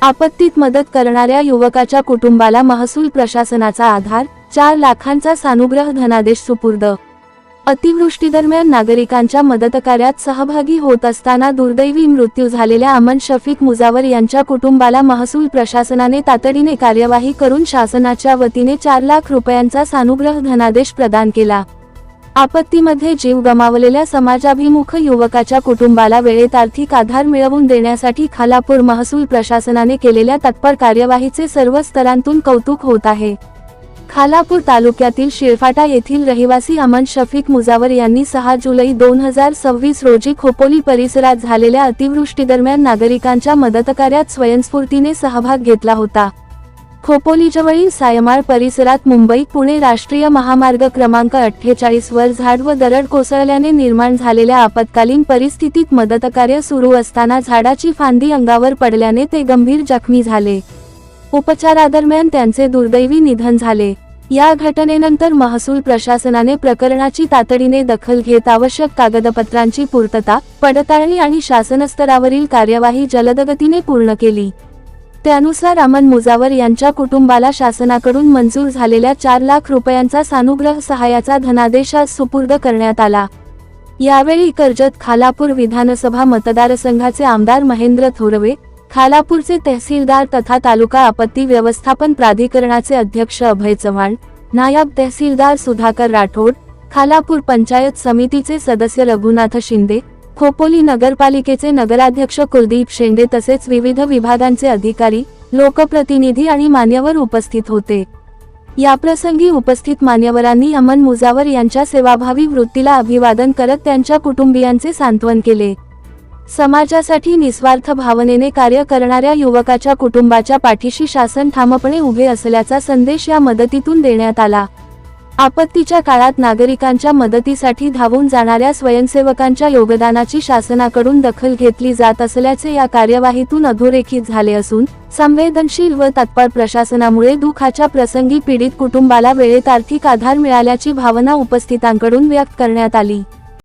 आपत्तीत मदत करणाऱ्या युवकाच्या कुटुंबाला महसूल प्रशासनाचा आधार, 4 लाखांचा सानुग्रह धनादेश सुपूर्द। अतिवृष्टीदरम्यान नागरिकांच्या मदतकार्यात सहभागी होत असताना दुर्दैवी मृत्यू झालेल्या अमन शफीक मुजावर यांच्या कुटुंबाला महसूल प्रशासनाने तातडीने कार्यवाही करून शासनाच्या वतीने 4 लाख रुपयांचा सानुग्रह धनादेश प्रदान केला। आपत्तीमध्ये जीव गमावलेल्या समाजाभिमुख युवकाच्या कुटुंबाला वेळेत आर्थिक आधार मिळवून देण्यासाठी खालापूर महसूल प्रशासनाने केलेल्या तत्पर कार्यवाहीचे सर्व स्तरांतून कौतुक होत आहे। खालापूर तालुक्यातील शिळफाटा येथील रहिवासी अमन शफीक मुजावर यांनी 6 जुलै 2026 रोजी खोपोली परिसरात झालेल्या अतिवृष्टीदरम्यान नागरिकांच्या मदतकार्यात स्वयंस्फूर्तीने सहभाग घेतला होता। खोपोलीजवळील सायमाळ परिसरात मुंबई-पुणे राष्ट्रीय महामार्ग क्रमांक 48 वर झाड व दरड कोसळल्याने निर्माण झालेल्या आपत्कालीन परिस्थितीत मदतकार्य सुरू असताना झाडाची फांदी अंगावर पडल्याने ते गंभीर जखमी झाले। उपचारादरम्यान त्यांचे दुर्दैवी निधन झाले। या घटनेनंतर महसूल प्रशासनाने प्रकरणाची तातडीने दखल घेत आवश्यक कागदपत्रांची पूर्तता, पडताळणी आणि शासनस्तरावरील कार्यवाही जलदगतीने पूर्ण केली। त्यानुसार अमन मुजावर यांच्या कुटुंबाला शासनाकडून मंजूर झालेल्या 4 लाख रुपयांचा सानुग्रह सहाय्याचा धनादेश आज सुपूर्द करण्यात आला। यावेळी कर्जत खालापूर विधानसभा मतदारसंघाचे आमदार महेंद्र थोरवे, खालापूरचे तहसीलदार तथा तालुका आपत्ती व्यवस्थापन प्राधिकरणाचे अध्यक्ष अभय चव्हाण, नायब तहसीलदार सुधाकर राठोड, खालापूर पंचायत समितीचे सदस्य रघुनाथ शिंदे, खोपोली नगरपालिकेचे नगराध्यक्ष कुलदीप शेंडे तसेच विविध विभागांचे अधिकारी, लोकप्रतिनिधी आणि मान्यवर उपस्थित होते। याप्रसंगी उपस्थित मान्यवरांनी अमन मुजावर यांच्या सेवाभावी वृत्तीला अभिवादन करत त्यांच्या कुटुंबियांचे सांत्वन केले। समाजासाठी निस्वार्थ भावनेने कार्य करणाऱ्या युवकाच्या कुटुंबाच्या पाठीशी शासन ठामपणे उभे असल्याचा संदेश या मदतीतून देण्यात आला। आपत्तीच्या काळात नागरिकांच्या मदतीसाठी धावून जाणाऱ्या स्वयंसेवकांच्या योगदानाची शासनाकडून दखल घेतली जात असल्याचे या कार्यवाहीतून अधोरेखित झाले असून, संवेदनशील व तत्पर प्रशासनामुळे दुःखाच्या प्रसंगी पीडित कुटुंबाला वेळेत आर्थिक आधार मिळाल्याची भावना उपस्थितांकडून व्यक्त करण्यात आली।